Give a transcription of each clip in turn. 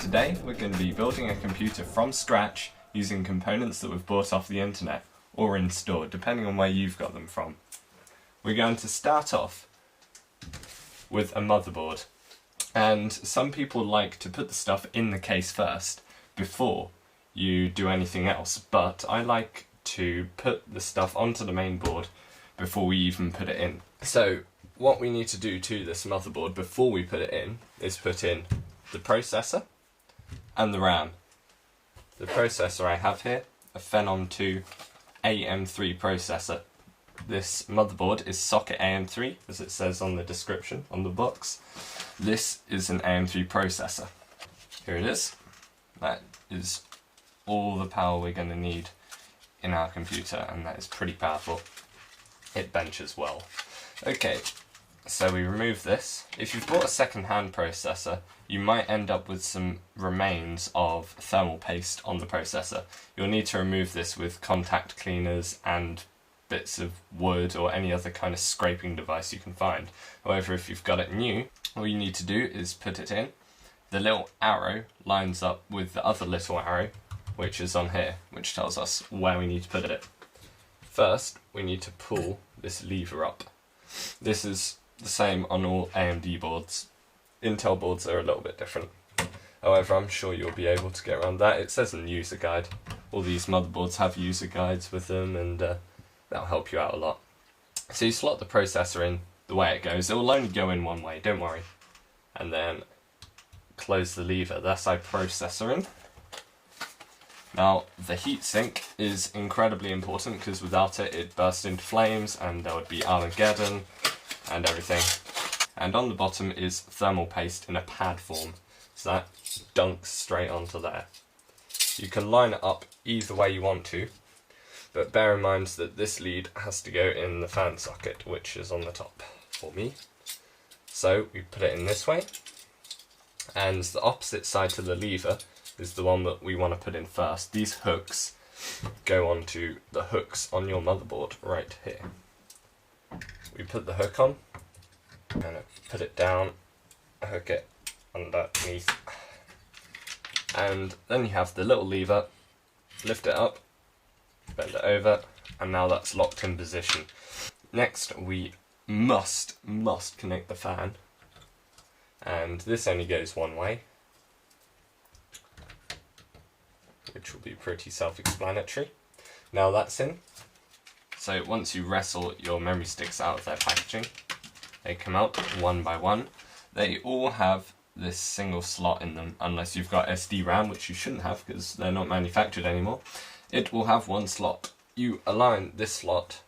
today we're going to be building a computer from scratch using components that we've bought off the internet or in store, depending on where you've got them from. We're going to start off with a motherboard, and some people like to put the stuff in the case first before you do anything else, but I like to put the stuff onto the main board before we even put it in. So what we need to do to this motherboard before we put it in is put in the processor and the RAM. The processor I have here, a Phenom 2 AM3 processor. This motherboard is socket AM3, as it says on the description on the box. This is an AM3 processor. Here it is. That is all the power we're going to need in our computer, and that is pretty powerful. It benches well. Okay, so we remove this. If you've bought a second-hand processor, you might end up with some remains of thermal paste on the processor. You'll need to remove this with contact cleaners and bits of wood or any other kind of scraping device you can find. However, if you've got it new, all you need to do is put it in. The little arrow lines up with the other little arrow, which is on here, which tells us where we need to put it. First, we need to pull this lever up. This is the same on all AMD boards. Intel boards are a little bit different. However, I'm sure you'll be able to get around that. It says in the user guide. All these motherboards have user guides with them, and that'll help you out a lot. So you slot the processor in the way it goes. It will only go in one way, don't worry. And then close the lever. That's our processor in. Now, the heatsink is incredibly important because without it, it'd burst into flames and there would be Armageddon and everything. And on the bottom is thermal paste in a pad form, so that dunks straight onto there. You can line it up either way you want to, but bear in mind that this lead has to go in the fan socket, which is on the top for me. So we put it in this way, and the opposite side to the lever is the one that we want to put in first. These hooks go onto the hooks on your motherboard right here. We put the hook on, and put it down, hook it underneath, and then you have the little lever, lift it up, bend it over, and now that's locked in position. Next, we must connect the fan, and this only goes one way, which will be pretty self-explanatory. Now that's in. So once you wrestle your memory sticks out of their packaging, they come out one by one. They all have this single slot in them, unless you've got SD-RAM, which you shouldn't have because they're not manufactured anymore. It will have one slot. You align this slot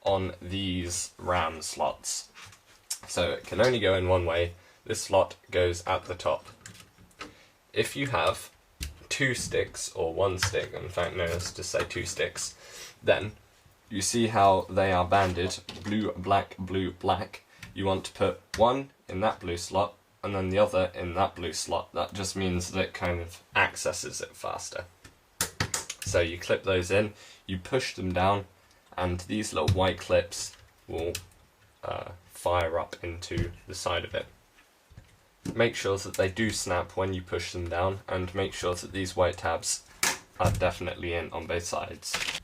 on these RAM slots. So it can only go in one way. This slot goes at the top. If you have two sticks or one stick, in fact no, let's just say two sticks, then you see how they are banded blue, black, blue, black. You want to put one in that blue slot and then the other in that blue slot. That just means that it kind of accesses it faster. So you clip those in, you push them down, and these little white clips will fire up into the side of it. Make sure that they do snap when you push them down, and make sure that these white tabs are definitely in on both sides.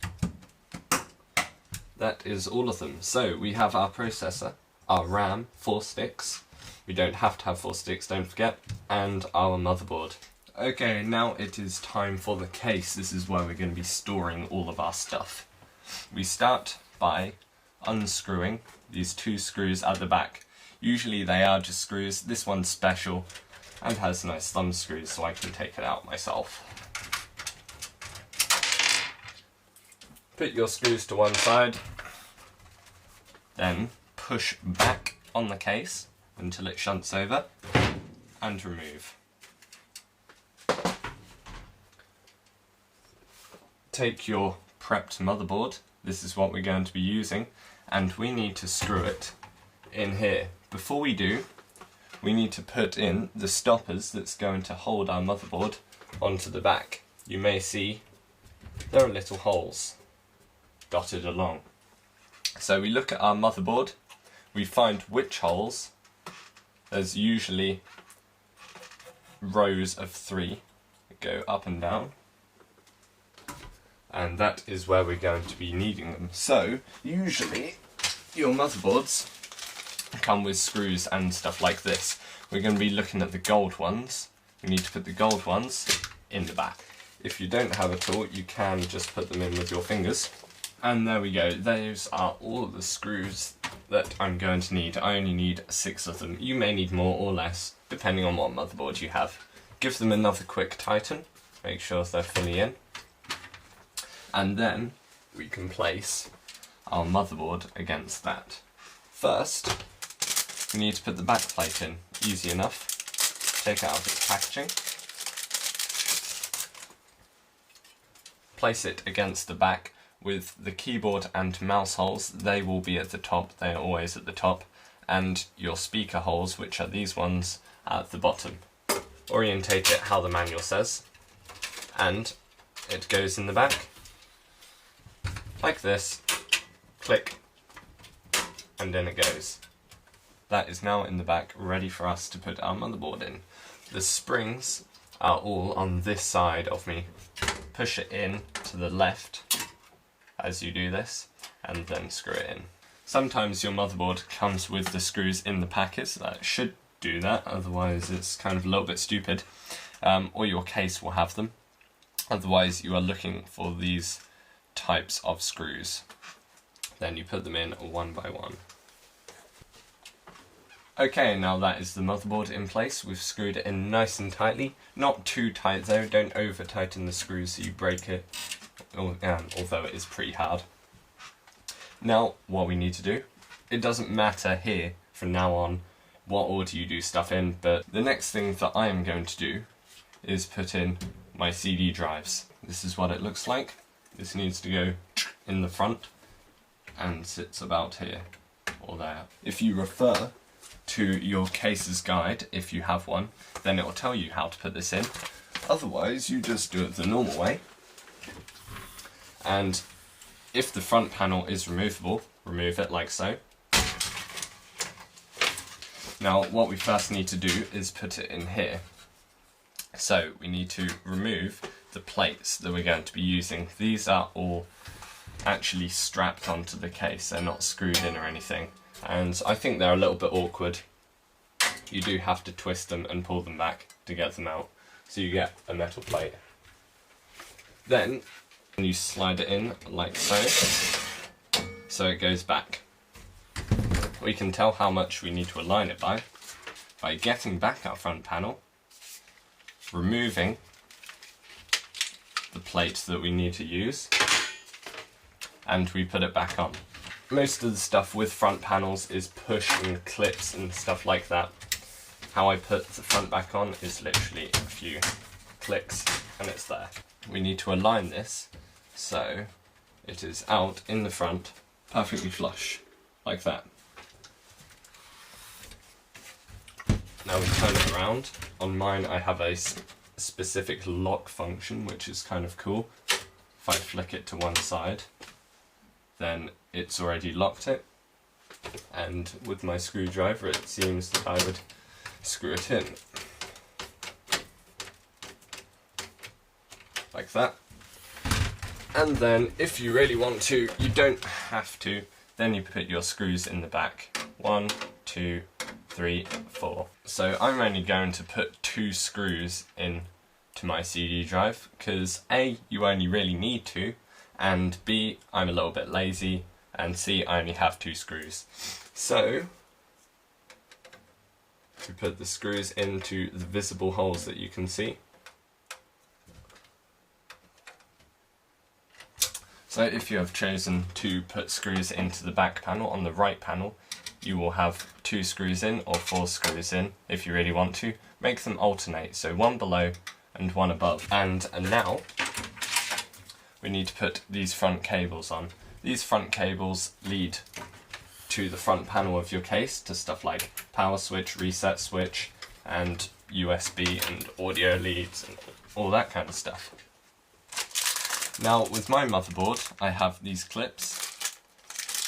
That is all of them. So we have our processor, our RAM, 4 sticks. We don't have to have 4 sticks, don't forget, and our motherboard. Okay, now it is time for the case. This is where we're going to be storing all of our stuff. We start by unscrewing these 2 screws at the back. Usually they are just screws. This one's special and has nice thumb screws, so I can take it out myself. Put your screws to one side, then push back on the case until it shunts over, and remove. Take your prepped motherboard, this is what we're going to be using, and we need to screw it in here. Before we do, we need to put in the stoppers that's going to hold our motherboard onto the back. You may see there are little holes dotted along. So we look at our motherboard, we find which holes. There's usually rows of 3 go up and down, and that is where we're going to be needing them. So usually your motherboards come with screws and stuff like this. We're going to be looking at the gold ones. We need to put the gold ones in the back. If you don't have a tool, you can just put them in with your fingers. And there we go, those are all of the screws that I'm going to need. I only need 6 of them. You may need more or less, depending on what motherboard you have. Give them another quick tighten, make sure they're fully in. And then we can place our motherboard against that. First, we need to put the back plate in. Easy enough. Take it out of its packaging. Place it against the back with the keyboard and mouse holes. They will be at the top, they are always at the top, and your speaker holes, which are these ones, at the bottom. Orientate it how the manual says, and it goes in the back like this. Click, and in it goes. That is now in the back, ready for us to put our motherboard in. The springs are all on this side of me. Push it in to the left as you do this, and then screw it in. Sometimes your motherboard comes with the screws in the packets. That should do that, otherwise it's kind of a little bit stupid. Or your case will have them. Otherwise you are looking for these types of screws. Then you put them in one by one. Okay, now that is the motherboard in place. We've screwed it in nice and tightly. Not too tight though, don't over tighten the screws so you break it, although it is pretty hard. Now what we need to do, it doesn't matter here from now on what order you do stuff in, but the next thing that I am going to do is put in my CD drives. This is what it looks like. This needs to go in the front and sits about here or there. If you refer to your case's guide, if you have one, then it will tell you how to put this in. Otherwise you just do it the normal way. And if the front panel is removable, remove it like so. Now what we first need to do is put it in here. So we need to remove the plates that we're going to be using. These are all actually strapped onto the case, they're not screwed in or anything. And I think they're a little bit awkward. You do have to twist them and pull them back to get them out, so you get a metal plate. Then you slide it in like so it goes back. We can tell how much we need to align it by getting back our front panel, removing the plate that we need to use, and we put it back on. Most of the stuff with front panels is push and clips and stuff like that. How I put the front back on is literally a few clicks and it's there. We need to align this so it is out in the front, perfectly flush, like that. Now we turn it around. On mine I have a specific lock function, which is kind of cool. If I flick it to one side, then it's already locked it, and with my screwdriver it seems that I would screw it in like that. And then if you really want to, you don't have to, then you put your screws in the back. 1, 2, 3, 4. So I'm only going to put 2 screws in to my CD drive because A, you only really need 2, and B, I'm a little bit lazy, and C, I only have 2 screws. So we put the screws into the visible holes that you can see. So if you have chosen to put screws into the back panel, on the right panel, you will have 2 screws in or 4 screws in if you really want to. Make them alternate, so 1 below and 1 above. And now we need to put these front cables on. These front cables lead to the front panel of your case, to stuff like power switch, reset switch, and USB and audio leads and all that kind of stuff. Now with my motherboard I have these clips.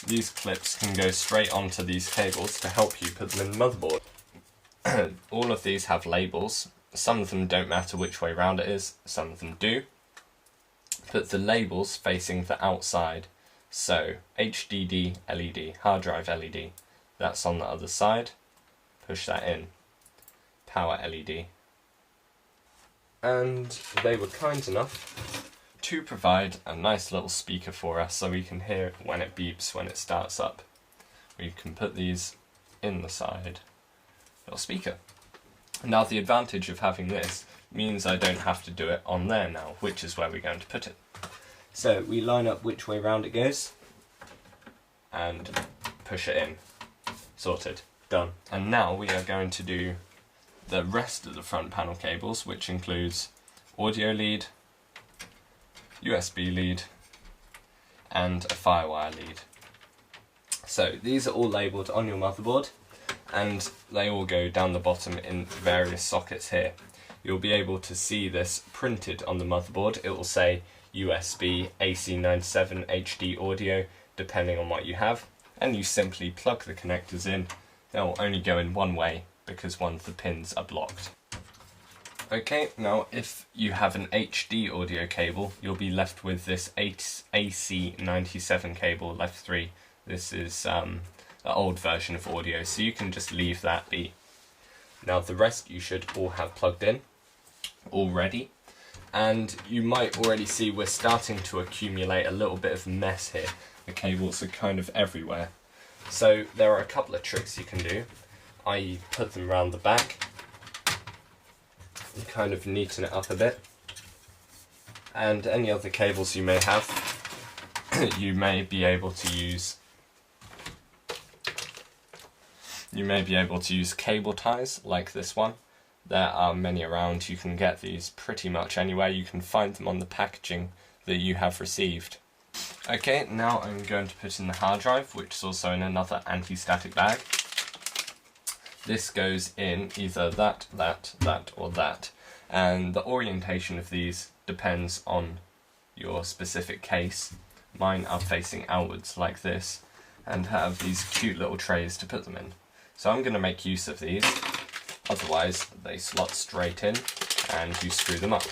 These clips can go straight onto these cables to help you put them in the motherboard. All of these have labels some of them don't matter which way round it is, some of them do. Put the labels facing the outside. So HDD LED, hard drive LED, that's on the other side. Push that in. Power LED. And they were kind enough to provide a nice little speaker for us so we can hear it when it beeps when it starts up. We can put these in the side little speaker. Now the advantage of having this means I don't have to do it on there now, which is where we're going to put it. So we line up which way round it goes and push it in. Sorted. Done. And now we are going to do the rest of the front panel cables, which includes audio lead, USB lead, and a FireWire lead. So these are all labelled on your motherboard, and they all go down the bottom in various sockets here. You'll be able to see this printed on the motherboard. It will say USB AC97 HD audio, depending on what you have, and you simply plug the connectors in. They'll only go in one way because one of the pins are blocked. Okay, now if you have an HD audio cable, you'll be left with this AC97 cable, left 3. This is the old version of audio, so you can just leave that be. Now the rest you should all have plugged in already, and you might already see we're starting to accumulate a little bit of mess here. The cables are kind of everywhere. So there are a couple of tricks you can do. I put them around the back and kind of neaten it up a bit. And any other cables you may have, you may be able to use cable ties like this one. There are many around. You can get these pretty much anywhere. You can find them on the packaging that you have received. Okay, now I'm going to put in the hard drive, which is also in another anti-static bag. This goes in either that, or that, and the orientation of these depends on your specific case. Mine are facing outwards like this, and have these cute little trays to put them in. So I'm going to make use of these, otherwise they slot straight in and you screw them up.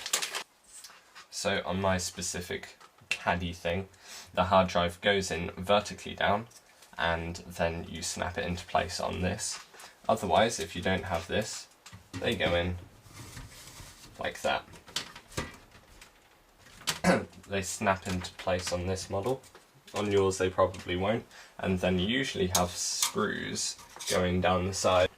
So on my specific caddy thing, the hard drive goes in vertically down and then you snap it into place on this. Otherwise, if you don't have this, they go in like that. They snap into place on this model. On yours they probably won't, and then you usually have screws going down the side.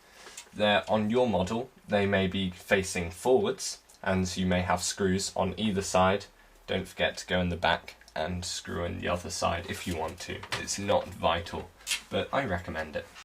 They're on your model, they may be facing forwards, and you may have screws on either side. Don't forget to go in the back and screw in the other side if you want to. It's not vital, but I recommend it.